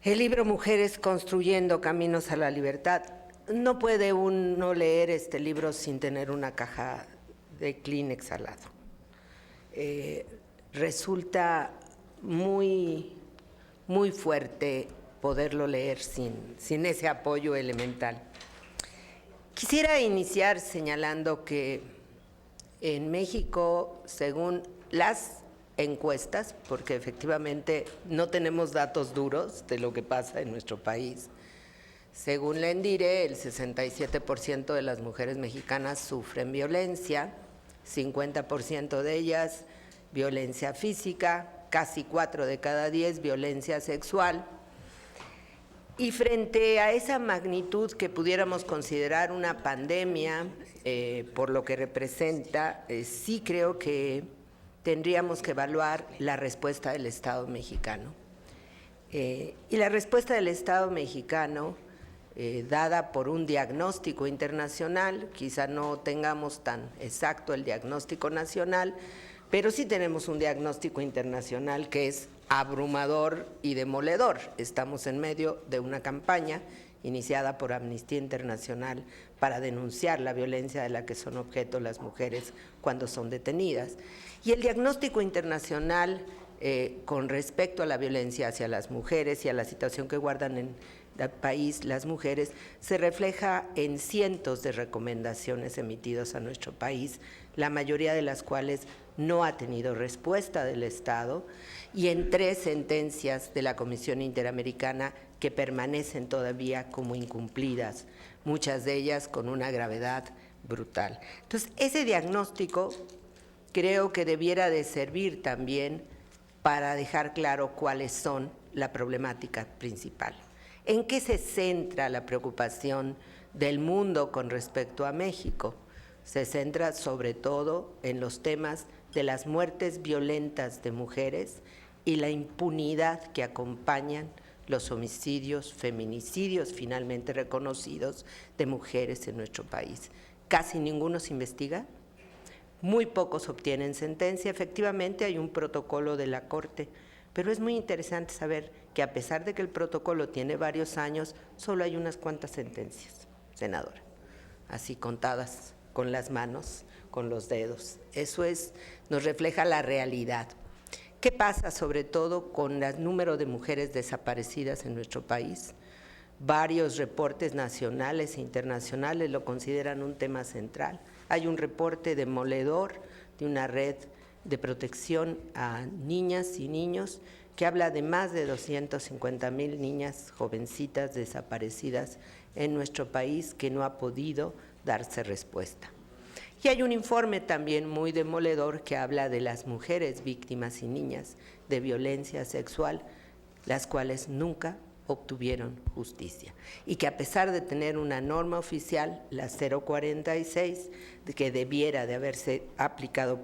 El libro Mujeres construyendo caminos a la libertad. No puede uno leer este libro sin tener una caja de Kleenex al lado. Resulta muy fuerte poderlo leer sin ese apoyo elemental. Quisiera iniciar señalando que en México, según las encuestas, porque efectivamente no tenemos datos duros de lo que pasa en nuestro país, según la ENDIRE, el 67% de las mujeres mexicanas sufren violencia, 50% de ellas violencia física, casi 4 de cada 10 violencia sexual. Y frente a esa magnitud que pudiéramos considerar una pandemia, por lo que representa, sí creo que tendríamos que evaluar la respuesta del Estado mexicano. Y la respuesta del Estado mexicano, dada por un diagnóstico internacional, quizá no tengamos tan exacto el diagnóstico nacional, pero sí tenemos un diagnóstico internacional que es abrumador y demoledor. Estamos en medio de una campaña iniciada por Amnistía Internacional para denunciar la violencia de la que son objeto las mujeres cuando son detenidas. Y el diagnóstico internacional con respecto a la violencia hacia las mujeres y a la situación que guardan en el país las mujeres se refleja en cientos de recomendaciones emitidas a nuestro país, la mayoría de las cuales no ha tenido respuesta del Estado, y en 3 sentencias de la Comisión Interamericana que permanecen todavía como incumplidas, muchas de ellas con una gravedad brutal. Entonces, ese diagnóstico creo que debiera de servir también para dejar claro cuáles son la problemática principal. ¿En qué se centra la preocupación del mundo con respecto a México? Se centra sobre todo en los temas de las muertes violentas de mujeres y la impunidad que acompañan los homicidios, feminicidios finalmente reconocidos de mujeres en nuestro país. Casi ninguno se investiga, muy pocos obtienen sentencia. Efectivamente hay un protocolo de la Corte, pero es muy interesante saber que a pesar de que el protocolo tiene varios años, solo hay unas cuantas sentencias, senadora, así contadas con las manos, con los dedos. Eso nos refleja la realidad. ¿Qué pasa sobre todo con el número de mujeres desaparecidas en nuestro país? Varios reportes nacionales e internacionales lo consideran un tema central. Hay un reporte demoledor de una red de protección a niñas y niños que habla de más de 250,000 niñas jovencitas desaparecidas en nuestro país que no ha podido darse respuesta. Y hay un informe también muy demoledor que habla de las mujeres víctimas y niñas de violencia sexual, las cuales nunca obtuvieron justicia y que a pesar de tener una norma oficial, la 046, que debiera de haberse aplicado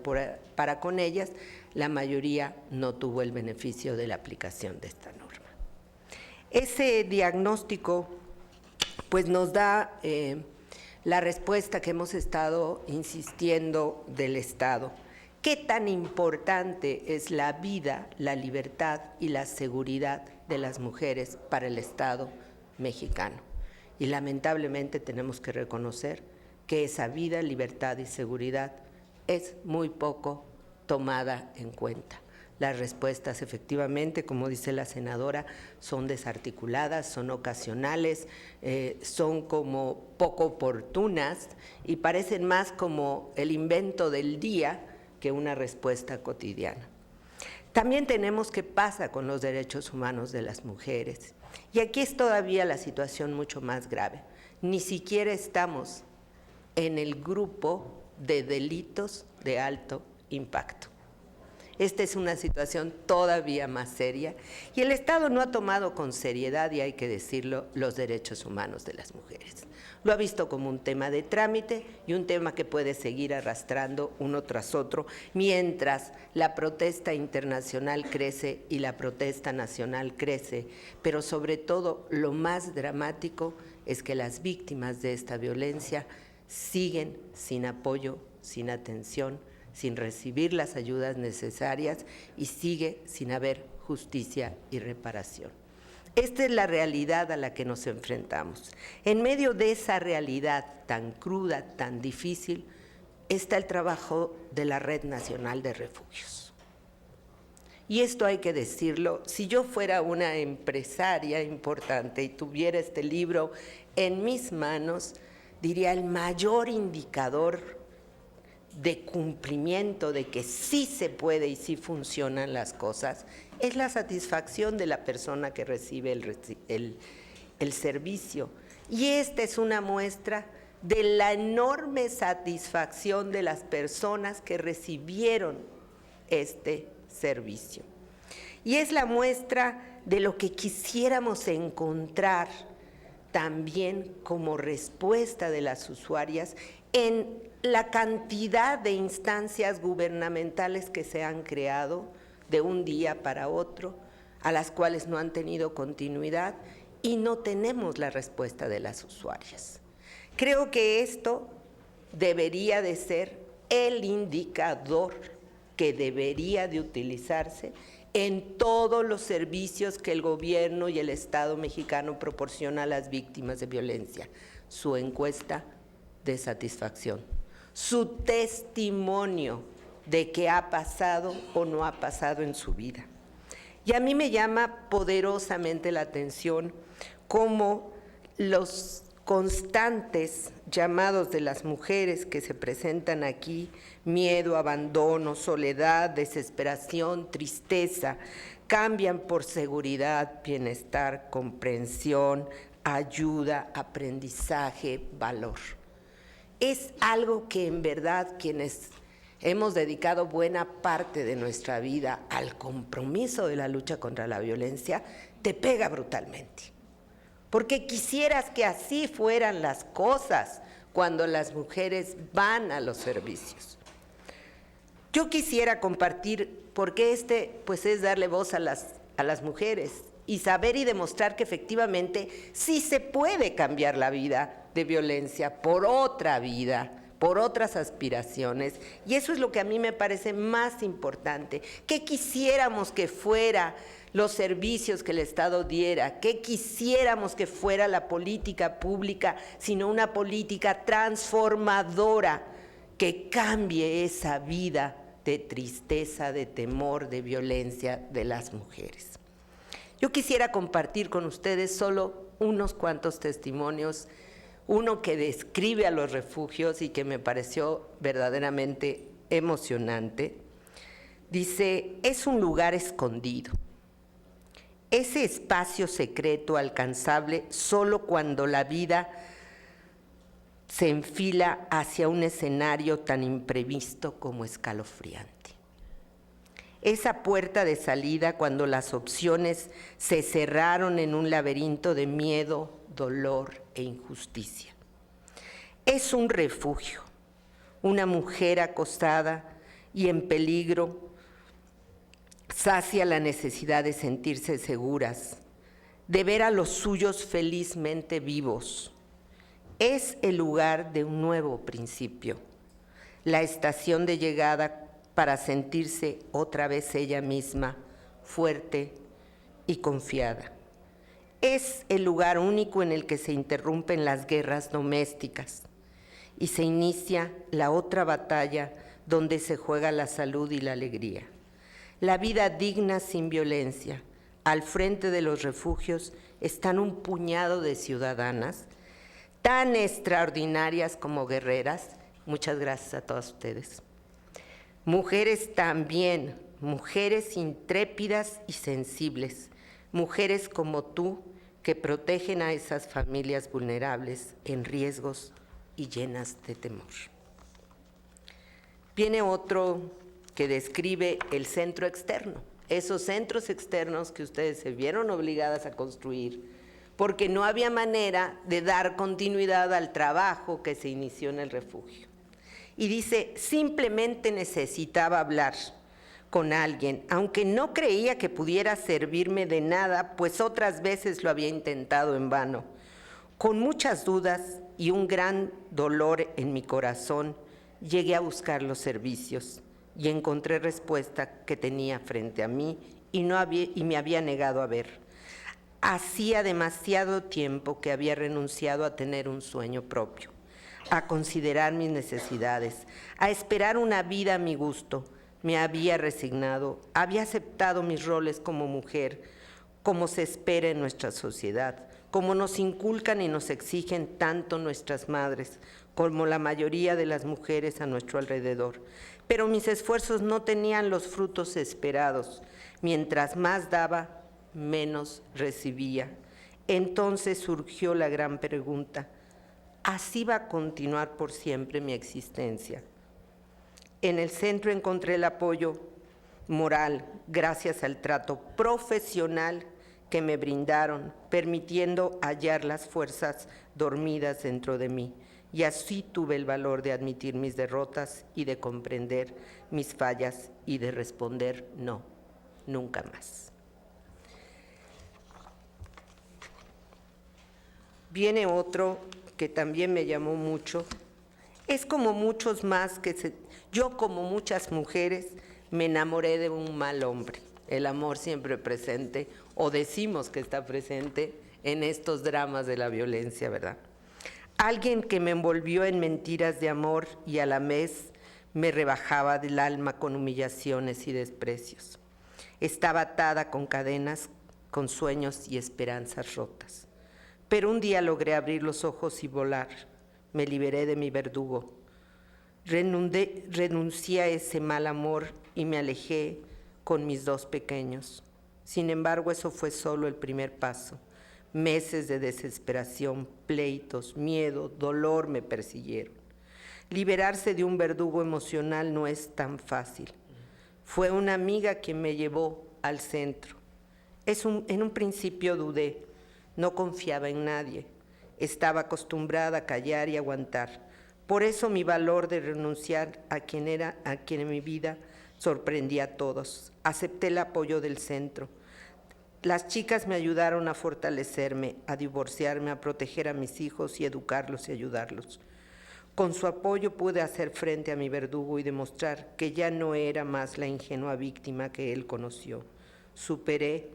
para con ellas, la mayoría no tuvo el beneficio de la aplicación de esta norma. Ese diagnóstico pues nos da la respuesta que hemos estado insistiendo del Estado. ¿Qué tan importante es la vida, la libertad y la seguridad de las mujeres para el Estado mexicano? Y lamentablemente tenemos que reconocer que esa vida, libertad y seguridad es muy poco tomada en cuenta. Las respuestas efectivamente, como dice la senadora, son desarticuladas, son ocasionales, son como poco oportunas y parecen más como el invento del día que una respuesta cotidiana. También tenemos qué pasa con los derechos humanos de las mujeres. Y aquí es todavía la situación mucho más grave. Ni siquiera estamos en el grupo de delitos de alto impacto. Esta es una situación todavía más seria y el Estado no ha tomado con seriedad, y hay que decirlo, los derechos humanos de las mujeres. Lo ha visto como un tema de trámite y un tema que puede seguir arrastrando uno tras otro mientras la protesta internacional crece y la protesta nacional crece. Pero sobre todo lo más dramático es que las víctimas de esta violencia siguen sin apoyo, sin atención, sin recibir las ayudas necesarias y sigue sin haber justicia y reparación. Esta es la realidad a la que nos enfrentamos. En medio de esa realidad tan cruda, tan difícil, está el trabajo de la Red Nacional de Refugios. Y esto hay que decirlo, si yo fuera una empresaria importante y tuviera este libro en mis manos, diría el mayor indicador de cumplimiento, de que sí se puede y sí funcionan las cosas, es la satisfacción de la persona que recibe el servicio. Y esta es una muestra de la enorme satisfacción de las personas que recibieron este servicio. Y es la muestra de lo que quisiéramos encontrar también como respuesta de las usuarias en la cantidad de instancias gubernamentales que se han creado de un día para otro, a las cuales no han tenido continuidad y no tenemos la respuesta de las usuarias. Creo que esto debería de ser el indicador que debería de utilizarse en todos los servicios que el gobierno y el Estado mexicano proporciona a las víctimas de violencia. Su encuesta de satisfacción, su testimonio de qué ha pasado o no ha pasado en su vida. Y a mí me llama poderosamente la atención cómo los constantes llamados de las mujeres que se presentan aquí, miedo, abandono, soledad, desesperación, tristeza, cambian por seguridad, bienestar, comprensión, ayuda, aprendizaje, valor. Es algo que en verdad quienes hemos dedicado buena parte de nuestra vida al compromiso de la lucha contra la violencia, te pega brutalmente. Porque quisieras que así fueran las cosas cuando las mujeres van a los servicios. Yo quisiera compartir, porque pues es darle voz a las mujeres y saber y demostrar que efectivamente sí se puede cambiar la vida de violencia por otra vida, por otras aspiraciones, y eso es lo que a mí me parece más importante. ¿Qué quisiéramos que fuera los servicios que el Estado diera? ¿Qué quisiéramos que fuera la política pública, sino una política transformadora que cambie esa vida de tristeza, de temor, de violencia de las mujeres? Yo quisiera compartir con ustedes solo unos cuantos testimonios, uno que describe a los refugios y que me pareció verdaderamente emocionante. Dice, es un lugar escondido, ese espacio secreto alcanzable solo cuando la vida se enfila hacia un escenario tan imprevisto como escalofriante. Esa puerta de salida cuando las opciones se cerraron en un laberinto de miedo, dolor e injusticia. Es un refugio, una mujer acostada y en peligro sacia la necesidad de sentirse seguras, de ver a los suyos felizmente vivos. Es el lugar de un nuevo principio, la estación de llegada para sentirse otra vez ella misma, fuerte y confiada. Es el lugar único en el que se interrumpen las guerras domésticas y se inicia la otra batalla donde se juega la salud y la alegría. La vida digna sin violencia. Al frente de los refugios están un puñado de ciudadanas tan extraordinarias como guerreras. Muchas gracias a todas ustedes. Mujeres también, mujeres intrépidas y sensibles, mujeres como tú que protegen a esas familias vulnerables en riesgos y llenas de temor. Viene otro que describe el centro externo, esos centros externos que ustedes se vieron obligadas a construir porque no había manera de dar continuidad al trabajo que se inició en el refugio. Y dice, simplemente necesitaba hablar con alguien, aunque no creía que pudiera servirme de nada, pues otras veces lo había intentado en vano. Con muchas dudas y un gran dolor en mi corazón, llegué a buscar los servicios y encontré respuesta que tenía frente a mí y me había negado a ver. Hacía demasiado tiempo que había renunciado a tener un sueño propio, a considerar mis necesidades, a esperar una vida a mi gusto. Me había resignado, había aceptado mis roles como mujer, como se espera en nuestra sociedad, como nos inculcan y nos exigen tanto nuestras madres, como la mayoría de las mujeres a nuestro alrededor. Pero mis esfuerzos no tenían los frutos esperados. Mientras más daba, menos recibía. Entonces surgió la gran pregunta: ¿así va a continuar por siempre mi existencia? En el centro encontré el apoyo moral gracias al trato profesional que me brindaron, permitiendo hallar las fuerzas dormidas dentro de mí. Y así tuve el valor de admitir mis derrotas y de comprender mis fallas y de responder no, nunca más. Viene otro que también me llamó mucho. Es como muchos más yo, como muchas mujeres, me enamoré de un mal hombre. El amor siempre presente, o decimos que está presente en estos dramas de la violencia, ¿verdad? Alguien que me envolvió en mentiras de amor y a la vez me rebajaba del alma con humillaciones y desprecios. Estaba atada con cadenas, con sueños y esperanzas rotas. Pero un día logré abrir los ojos y volar. Me liberé de mi verdugo. Renuncié a ese mal amor y me alejé con mis dos pequeños. Sin embargo, eso fue solo el primer paso. Meses de desesperación, pleitos, miedo, dolor me persiguieron. Liberarse de un verdugo emocional no es tan fácil. Fue una amiga quien me llevó al centro. En un principio dudé, no confiaba en nadie. Estaba acostumbrada a callar y aguantar. Por eso mi valor de renunciar a quien en mi vida sorprendía a todos. Acepté el apoyo del centro. Las chicas me ayudaron a fortalecerme, a divorciarme, a proteger a mis hijos y educarlos y ayudarlos. Con su apoyo pude hacer frente a mi verdugo y demostrar que ya no era más la ingenua víctima que él conoció. Superé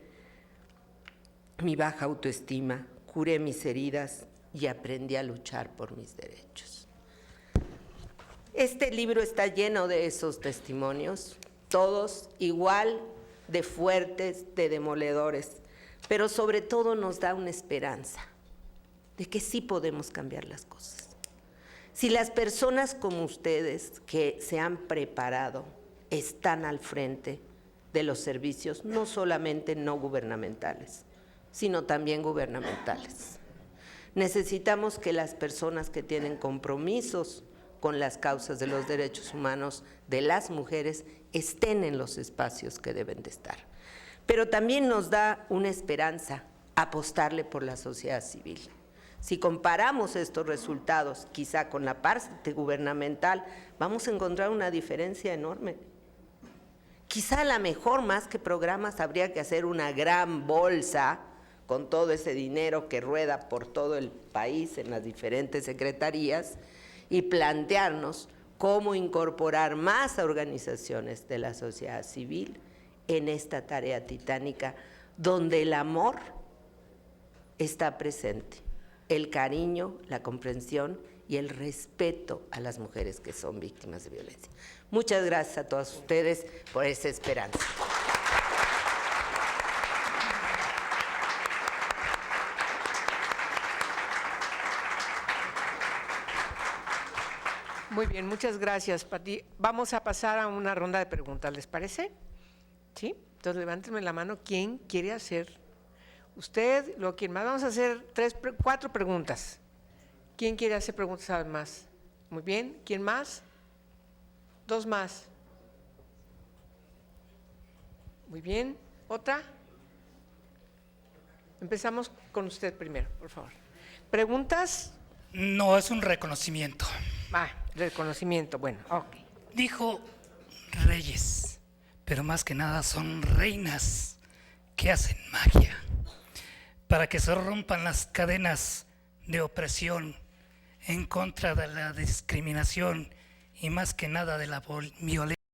mi baja autoestima, curé mis heridas y aprendí a luchar por mis derechos. Este libro está lleno de esos testimonios, todos igual de fuertes, de demoledores, pero sobre todo nos da una esperanza de que sí podemos cambiar las cosas. Si las personas como ustedes que se han preparado están al frente de los servicios, no solamente no gubernamentales, sino también gubernamentales. Necesitamos que las personas que tienen compromisos con las causas de los derechos humanos de las mujeres estén en los espacios que deben de estar. Pero también nos da una esperanza apostarle por la sociedad civil. Si comparamos estos resultados quizá con la parte gubernamental, vamos a encontrar una diferencia enorme. Quizá a lo mejor más que programas habría que hacer una gran bolsa con todo ese dinero que rueda por todo el país en las diferentes secretarías y plantearnos cómo incorporar más organizaciones de la sociedad civil en esta tarea titánica donde el amor está presente, el cariño, la comprensión y el respeto a las mujeres que son víctimas de violencia. Muchas gracias a todos ustedes por esa esperanza. Muy bien, muchas gracias, Pati. Vamos a pasar a una ronda de preguntas, ¿les parece? ¿Sí? Entonces, levántenme la mano. ¿Quién quiere hacer? Usted, luego quién más. Vamos a hacer 4 preguntas. ¿Quién quiere hacer preguntas además? Muy bien. ¿Quién más? 2 más. Muy bien. ¿Otra? Empezamos con usted primero, por favor. ¿Preguntas? No, es un reconocimiento. Reconocimiento, bueno, ok. Dijo reyes, pero más que nada son reinas que hacen magia para que se rompan las cadenas de opresión en contra de la discriminación y más que nada de la violencia.